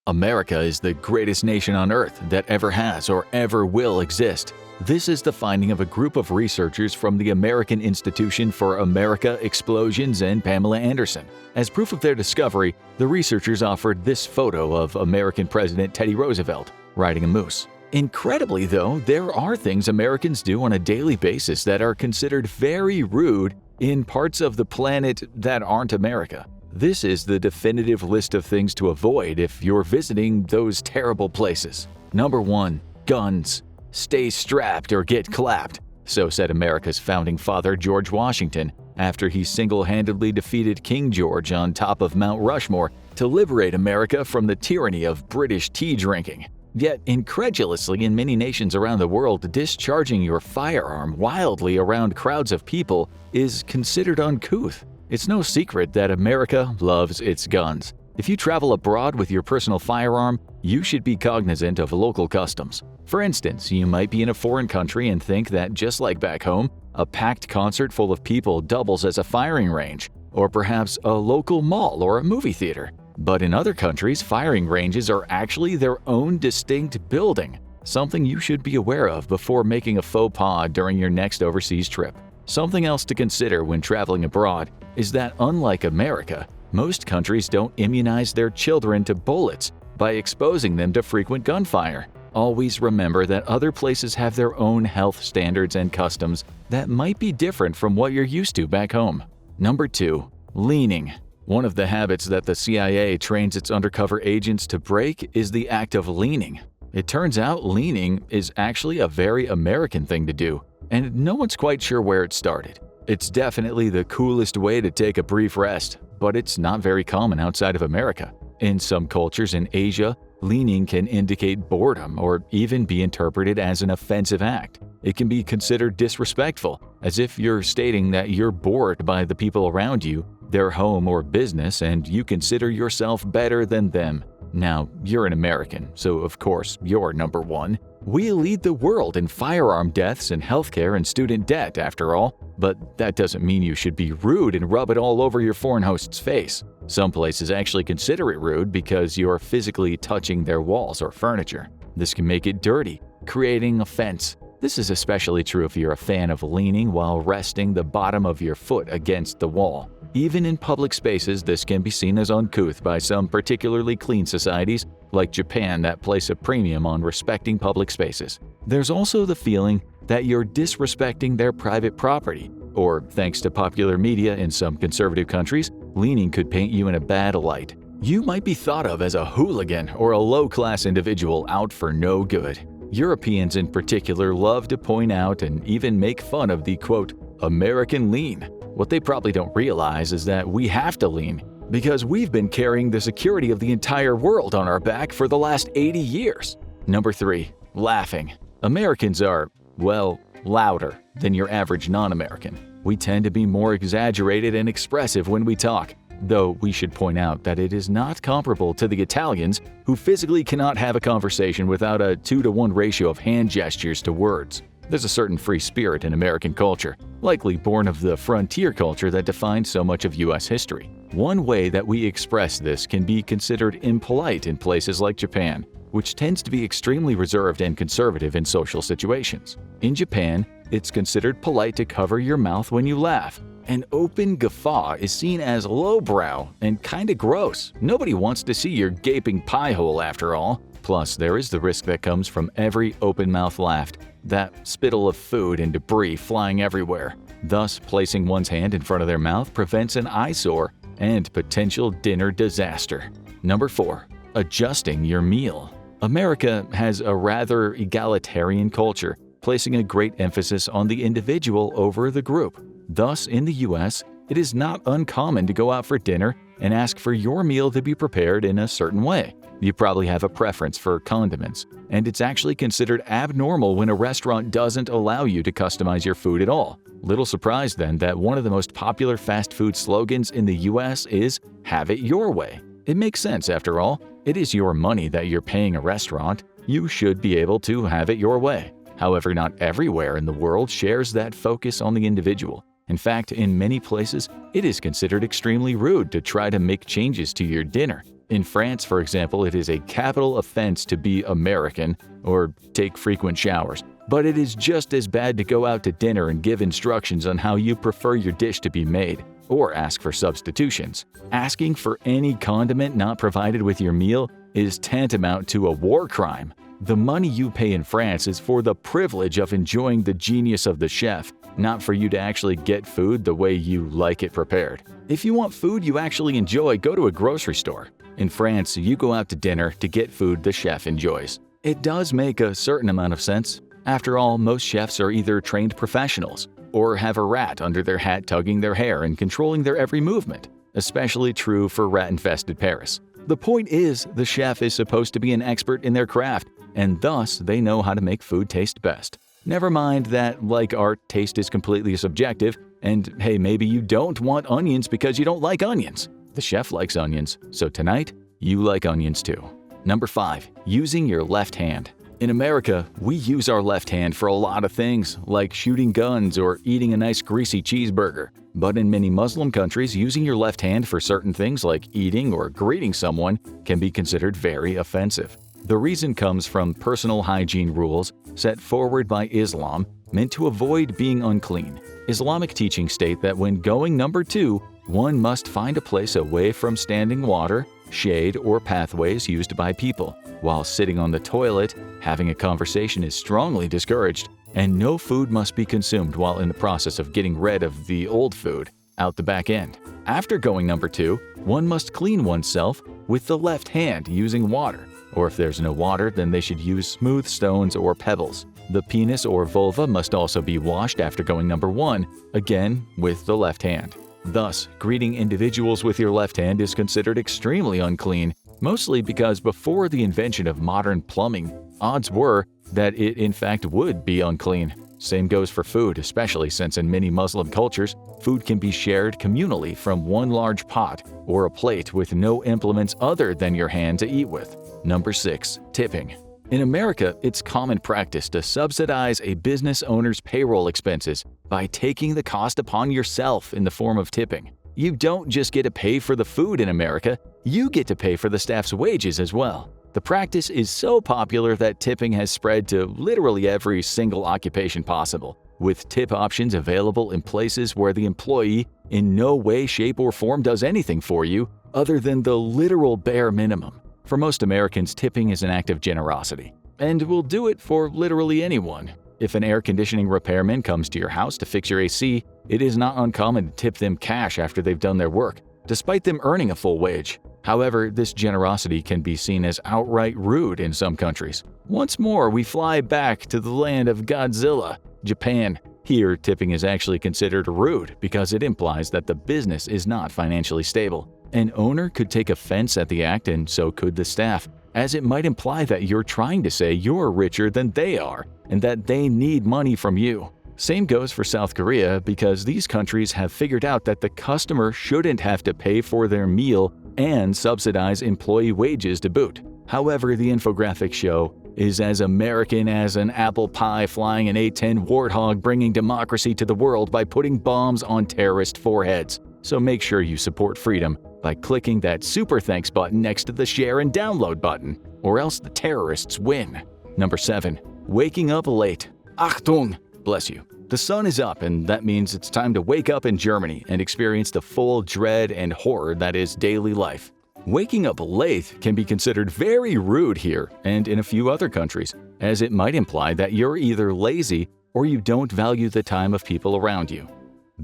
America is the greatest nation on earth that ever has or ever will exist. This is the finding of a group of researchers from the American Institution for America Explosions and Pamela Anderson. As proof of their discovery, the researchers offered this photo of American President Teddy Roosevelt riding a moose. Incredibly, though, there are things Americans do on a daily basis that are considered very rude in parts of the planet that aren't America. This is the definitive list of things to avoid if you're visiting those terrible places. Number 1. Guns. Stay strapped or get clapped. So said America's founding father George Washington after he single-handedly defeated King George on top of Mount Rushmore to liberate America from the tyranny of British tea drinking. Yet, incredulously in many nations around the world, discharging your firearm wildly around crowds of people is considered uncouth. It's no secret that America loves its guns. If you travel abroad with your personal firearm, you should be cognizant of local customs. For instance, you might be in a foreign country and think that just like back home, a packed concert full of people doubles as a firing range, or perhaps a local mall or a movie theater. But in other countries, firing ranges are actually their own distinct building, something you should be aware of before making a faux pas during your next overseas trip. Something else to consider when traveling abroad is that unlike America, most countries don't immunize their children to bullets by exposing them to frequent gunfire. Always remember that other places have their own health standards and customs that might be different from what you're used to back home. Number 2. Leaning. One of the habits that the CIA trains its undercover agents to break is the act of leaning. It turns out leaning is actually a very American thing to do, and no one's quite sure where it started. It's definitely the coolest way to take a brief rest, but it's not very common outside of America. In some cultures in Asia, leaning can indicate boredom or even be interpreted as an offensive act. It can be considered disrespectful, as if you're stating that you're bored by the people around you, their home or business, and you consider yourself better than them. Now, you're an American, so of course you're number 1. We lead the world in firearm deaths and healthcare and student debt, after all, but that doesn't mean you should be rude and rub it all over your foreign host's face. Some places actually consider it rude because you're physically touching their walls or furniture. This can make it dirty, creating offense. This is especially true if you're a fan of leaning while resting the bottom of your foot against the wall. Even in public spaces, this can be seen as uncouth by some particularly clean societies, like Japan, that place a premium on respecting public spaces. There's also the feeling that you're disrespecting their private property, or thanks to popular media in some conservative countries, leaning could paint you in a bad light. You might be thought of as a hooligan or a low-class individual out for no good. Europeans in particular love to point out and even make fun of the, quote, American lean. What they probably don't realize is that we have to lean because we've been carrying the security of the entire world on our back for the last 80 years. Number 3. Laughing. Americans are, well, louder than your average non-American. We tend to be more exaggerated and expressive when we talk, though we should point out that it is not comparable to the Italians, who physically cannot have a conversation without a 2-to-1 ratio of hand gestures to words. There's a certain free spirit in American culture, likely born of the frontier culture that defined so much of U.S. history. One way that we express this can be considered impolite in places like Japan, which tends to be extremely reserved and conservative in social situations. In Japan, it's considered polite to cover your mouth when you laugh. An open guffaw is seen as lowbrow and kinda gross. Nobody wants to see your gaping pie hole after all. Plus, there is the risk that comes from every open-mouth laugh, that spittle of food and debris flying everywhere. Thus, placing one's hand in front of their mouth prevents an eyesore and potential dinner disaster. Number 4. Adjusting your meal. America has a rather egalitarian culture, placing a great emphasis on the individual over the group. Thus, in the U.S., it is not uncommon to go out for dinner and ask for your meal to be prepared in a certain way. You probably have a preference for condiments, and it's actually considered abnormal when a restaurant doesn't allow you to customize your food at all. Little surprise then that one of the most popular fast food slogans in the US is "Have it your way." It makes sense after all. It is your money that you're paying a restaurant. You should be able to have it your way. However, not everywhere in the world shares that focus on the individual. In fact, in many places, it is considered extremely rude to try to make changes to your dinner. In France, for example, it is a capital offense to be American or take frequent showers. But it is just as bad to go out to dinner and give instructions on how you prefer your dish to be made, or ask for substitutions. Asking for any condiment not provided with your meal is tantamount to a war crime. The money you pay in France is for the privilege of enjoying the genius of the chef, not for you to actually get food the way you like it prepared. If you want food you actually enjoy, go to a grocery store. In France, you go out to dinner to get food the chef enjoys. It does make a certain amount of sense. After all, most chefs are either trained professionals or have a rat under their hat tugging their hair and controlling their every movement. Especially true for rat-infested Paris. The point is, the chef is supposed to be an expert in their craft, and thus they know how to make food taste best. Never mind that, like art, taste is completely subjective, and hey, maybe you don't want onions because you don't like onions. The chef likes onions, so tonight, you like onions too. Number 5. Using your left hand. In America, we use our left hand for a lot of things, like shooting guns or eating a nice greasy cheeseburger. But in many Muslim countries, using your left hand for certain things like eating or greeting someone can be considered very offensive. The reason comes from personal hygiene rules set forward by Islam meant to avoid being unclean. Islamic teachings state that when going number 2, one must find a place away from standing water, shade, or pathways used by people. While sitting on the toilet, having a conversation is strongly discouraged, and no food must be consumed while in the process of getting rid of the old food out the back end. After going number 2, one must clean oneself with the left hand using water, or if there's no water, then they should use smooth stones or pebbles. The penis or vulva must also be washed after going number 1, again with the left hand. Thus, greeting individuals with your left hand is considered extremely unclean, mostly because before the invention of modern plumbing, odds were that it in fact would be unclean. Same goes for food, especially since in many Muslim cultures, food can be shared communally from one large pot or a plate with no implements other than your hand to eat with. Number 6. Tipping. In America, it's common practice to subsidize a business owner's payroll expenses by taking the cost upon yourself in the form of tipping. You don't just get to pay for the food in America, you get to pay for the staff's wages as well. The practice is so popular that tipping has spread to literally every single occupation possible, with tip options available in places where the employee in no way, shape, or form does anything for you other than the literal bare minimum. For most Americans, tipping is an act of generosity, and will do it for literally anyone. If an air conditioning repairman comes to your house to fix your AC, it is not uncommon to tip them cash after they've done their work, despite them earning a full wage. However, this generosity can be seen as outright rude in some countries. Once more, we fly back to the land of Godzilla, Japan. Here, tipping is actually considered rude because it implies that the business is not financially stable. An owner could take offense at the act, and so could the staff, as it might imply that you're trying to say you're richer than they are and that they need money from you. Same goes for South Korea, because these countries have figured out that the customer shouldn't have to pay for their meal and subsidize employee wages to boot. However, the infographic show is as American as an apple pie flying an A-10 warthog bringing democracy to the world by putting bombs on terrorist foreheads. So make sure you support freedom by clicking that super thanks button next to the share and download button, or else the terrorists win. Number 7. Waking up late. Achtung! Bless you. The sun is up, and that means it's time to wake up in Germany and experience the full dread and horror that is daily life. Waking up late can be considered very rude here and in a few other countries, as it might imply that you're either lazy or you don't value the time of people around you.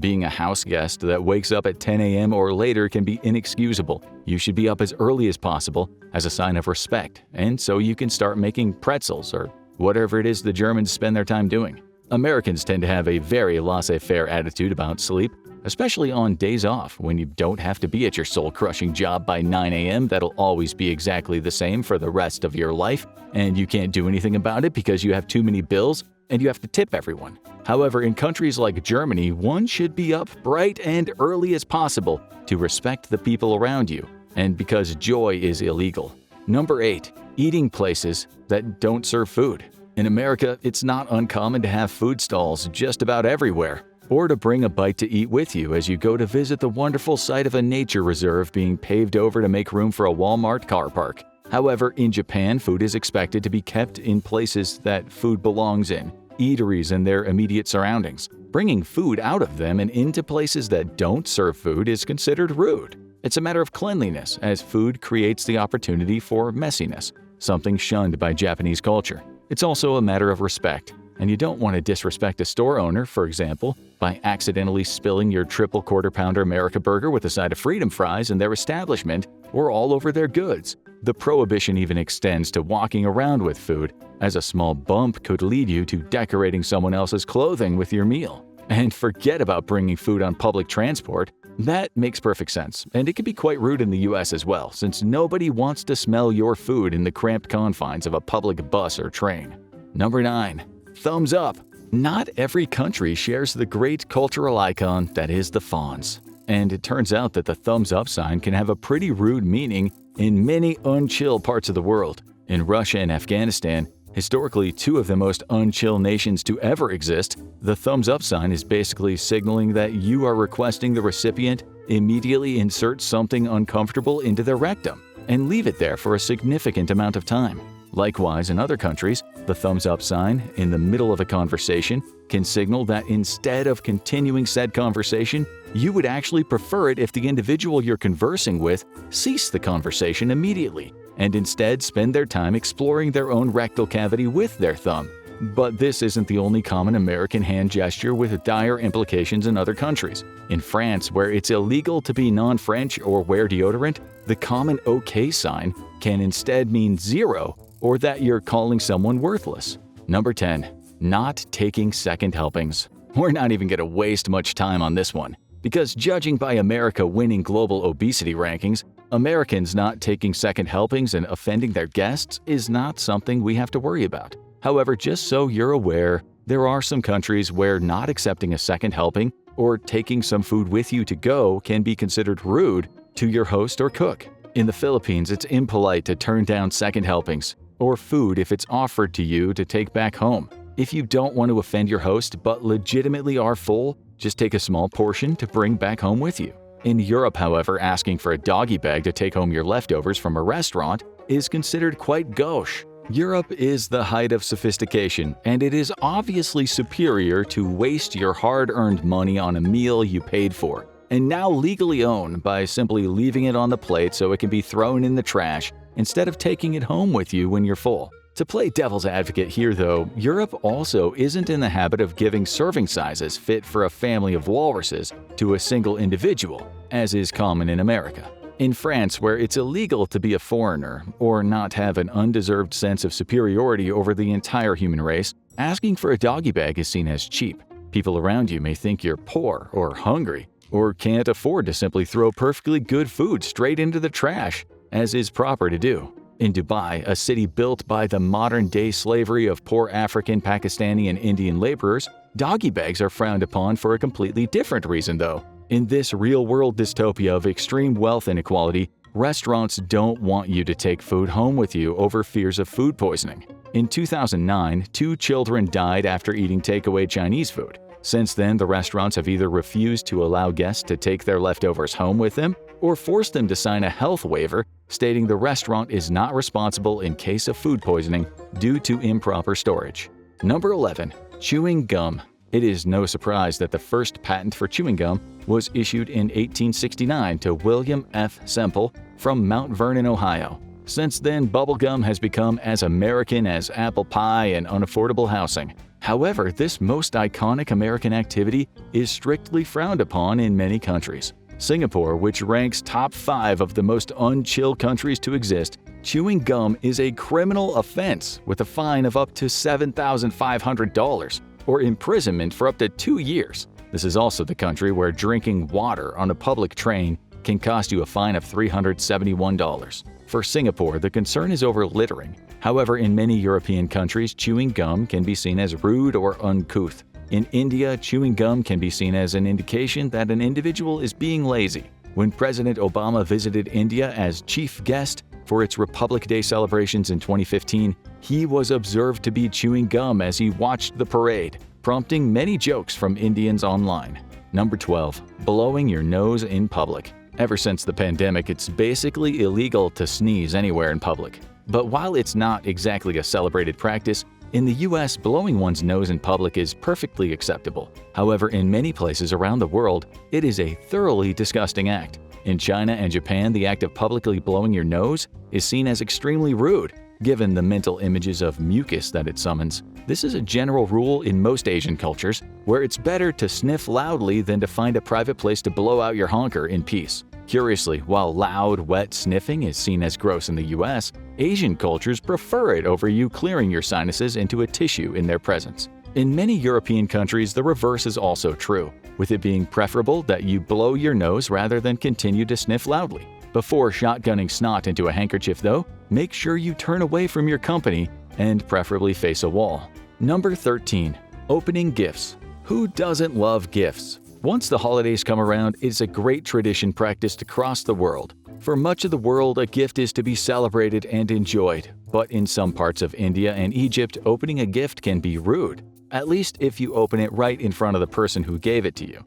Being a house guest that wakes up at 10 a.m. or later can be inexcusable. You should be up as early as possible as a sign of respect, and so you can start making pretzels or whatever it is the Germans spend their time doing. Americans tend to have a very laissez-faire attitude about sleep, especially on days off when you don't have to be at your soul-crushing job by 9 a.m. that'll always be exactly the same for the rest of your life, and you can't do anything about it because you have too many bills and you have to tip everyone. However, in countries like Germany, one should be up bright and early as possible to respect the people around you, and because joy is illegal. Number 8. Eating places that don't serve food. In America, it's not uncommon to have food stalls just about everywhere. or to bring a bite to eat with you as you go to visit the wonderful site of a nature reserve being paved over to make room for a Walmart car park. However, in Japan, food is expected to be kept in places that food belongs in, eateries and their immediate surroundings. Bringing food out of them and into places that don't serve food is considered rude. It's a matter of cleanliness, as food creates the opportunity for messiness, something shunned by Japanese culture. It's also a matter of respect, and you don't want to disrespect a store owner, for example, by accidentally spilling your triple quarter-pounder America burger with a side of freedom fries in their establishment or all over their goods. The prohibition even extends to walking around with food, as a small bump could lead you to decorating someone else's clothing with your meal. And forget about bringing food on public transport. That makes perfect sense, and it can be quite rude in the US as well, since nobody wants to smell your food in the cramped confines of a public bus or train. Number 9. Thumbs up. Not every country shares the great cultural icon that is the fawns. And it turns out that the thumbs up sign can have a pretty rude meaning in many unchill parts of the world. In Russia and Afghanistan, historically two of the most unchill nations to ever exist, the thumbs up sign is basically signaling that you are requesting the recipient immediately insert something uncomfortable into their rectum and leave it there for a significant amount of time. Likewise, in other countries, the thumbs up sign in the middle of a conversation can signal that instead of continuing said conversation, you would actually prefer it if the individual you're conversing with ceased the conversation immediately and instead spend their time exploring their own rectal cavity with their thumb. But this isn't the only common American hand gesture with dire implications in other countries. In France, where it's illegal to be non-French or wear deodorant, the common OK sign can instead mean zero or that you're calling someone worthless. Number 10. Not taking second helpings. We're not even going to waste much time on this one, because judging by America winning global obesity rankings, Americans not taking second helpings and offending their guests is not something we have to worry about. However, just so you're aware, there are some countries where not accepting a second helping or taking some food with you to go can be considered rude to your host or cook. In the Philippines, it's impolite to turn down second helpings or food if it's offered to you to take back home. If you don't want to offend your host but legitimately are full, just take a small portion to bring back home with you. In Europe, however, asking for a doggy bag to take home your leftovers from a restaurant is considered quite gauche. Europe is the height of sophistication, and it is obviously superior to waste your hard-earned money on a meal you paid for and now legally own by simply leaving it on the plate so it can be thrown in the trash instead of taking it home with you when you're full. To play devil's advocate here though, Europe also isn't in the habit of giving serving sizes fit for a family of walruses to a single individual, as is common in America. In France, where it's illegal to be a foreigner or not have an undeserved sense of superiority over the entire human race, asking for a doggy bag is seen as cheap. People around you may think you're poor or hungry, or can't afford to simply throw perfectly good food straight into the trash, as is proper to do. In Dubai, a city built by the modern-day slavery of poor African, Pakistani, and Indian laborers, doggy bags are frowned upon for a completely different reason though. In this real-world dystopia of extreme wealth inequality, restaurants don't want you to take food home with you over fears of food poisoning. In 2009, 2 children died after eating takeaway Chinese food. Since then, the restaurants have either refused to allow guests to take their leftovers home with them or forced them to sign a health waiver stating the restaurant is not responsible in case of food poisoning due to improper storage. Number 11. Chewing gum. It is no surprise that the first patent for chewing gum was issued in 1869 to William F. Semple from Mount Vernon, Ohio. Since then, bubblegum has become as American as apple pie and unaffordable housing. However, this most iconic American activity is strictly frowned upon in many countries. Singapore, which ranks top 5 of the most unchill countries to exist, chewing gum is a criminal offense with a fine of up to $7,500 or imprisonment for up to 2 years. This is also the country where drinking water on a public train can cost you a fine of $371. For Singapore, the concern is over littering. However, in many European countries, chewing gum can be seen as rude or uncouth. In India, chewing gum can be seen as an indication that an individual is being lazy. When President Obama visited India as chief guest for its Republic Day celebrations in 2015, he was observed to be chewing gum as he watched the parade. prompting many jokes from Indians online. Number 12. Blowing your nose in public. Ever since the pandemic, it's basically illegal to sneeze anywhere in public. But while it's not exactly a celebrated practice, in the US, blowing one's nose in public is perfectly acceptable. However, in many places around the world, it is a thoroughly disgusting act. In China and Japan, the act of publicly blowing your nose is seen as extremely rude, given the mental images of mucus that it summons. This is a general rule in most Asian cultures, where it's better to sniff loudly than to find a private place to blow out your honker in peace. Curiously, while loud, wet sniffing is seen as gross in the US, Asian cultures prefer it over you clearing your sinuses into a tissue in their presence. In many European countries, the reverse is also true, with it being preferable that you blow your nose rather than continue to sniff loudly. Before shotgunning snot into a handkerchief, though, make sure you turn away from your company and preferably face a wall. Number 13. Opening gifts. Who doesn't love gifts? Once the holidays come around, it's a great tradition practiced across the world. For much of the world, a gift is to be celebrated and enjoyed. But in some parts of India and Egypt, opening a gift can be rude, at least if you open it right in front of the person who gave it to you.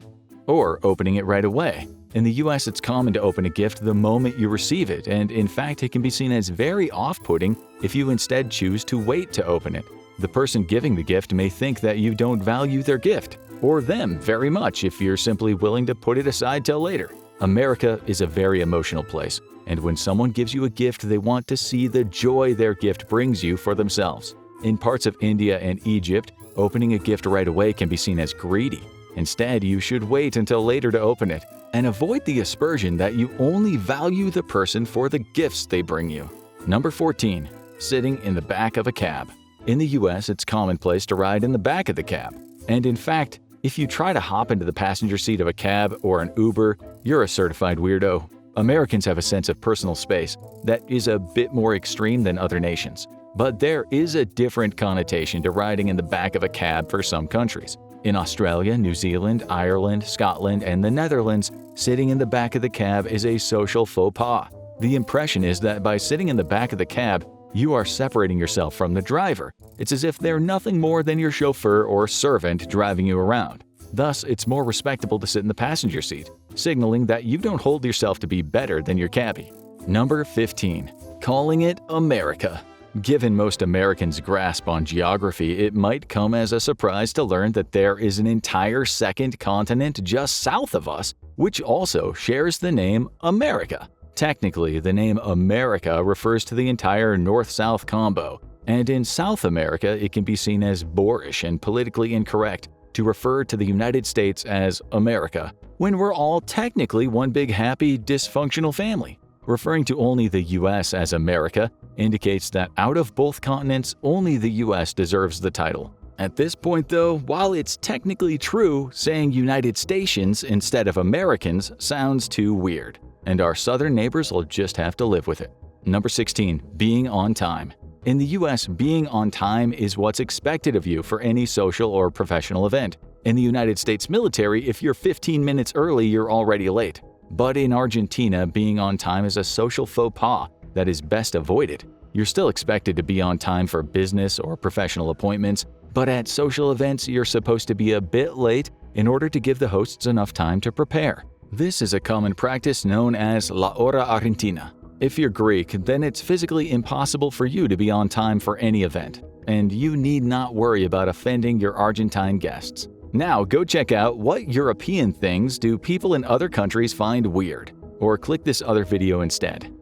Or opening it right away. In the US, it's common to open a gift the moment you receive it, and in fact, it can be seen as very off-putting if you instead choose to wait to open it. The person giving the gift may think that you don't value their gift, or them very much if you're simply willing to put it aside till later. America is a very emotional place, and when someone gives you a gift, they want to see the joy their gift brings you for themselves. In parts of India and Egypt, opening a gift right away can be seen as greedy. Instead, you should wait until later to open it, and avoid the aspersion that you only value the person for the gifts they bring you. Number 14. Sitting in the back of a cab. In the US, it's commonplace to ride in the back of the cab. And in fact, if you try to hop into the passenger seat of a cab or an Uber, you're a certified weirdo. Americans have a sense of personal space that is a bit more extreme than other nations. But there is a different connotation to riding in the back of a cab for some countries. In Australia, New Zealand, Ireland, Scotland, and the Netherlands, sitting in the back of the cab is a social faux pas. The impression is that by sitting in the back of the cab, you are separating yourself from the driver. It's as if they're nothing more than your chauffeur or servant driving you around. Thus, it's more respectable to sit in the passenger seat, signaling that you don't hold yourself to be better than your cabbie. Number 15. Calling it America. Given most Americans' grasp on geography, it might come as a surprise to learn that there is an entire second continent just south of us, which also shares the name America. Technically, the name America refers to the entire North-South combo, and in South America it can be seen as boorish and politically incorrect to refer to the United States as America, when we're all technically one big happy, dysfunctional family. Referring to only the US as America indicates that out of both continents, only the US deserves the title. At this point though, while it's technically true, saying United Stations instead of Americans sounds too weird, and our southern neighbors will just have to live with it. Number 16. Being on time. In the US, being on time is what's expected of you for any social or professional event. In the United States military, if you're 15 minutes early, you're already late. But in Argentina, being on time is a social faux pas that is best avoided. You're still expected to be on time for business or professional appointments, but at social events, you're supposed to be a bit late in order to give the hosts enough time to prepare. This is a common practice known as la hora argentina. If you're Greek, then it's physically impossible for you to be on time for any event, and you need not worry about offending your Argentine guests. Now go check out what European things do people in other countries find weird, or click this other video instead.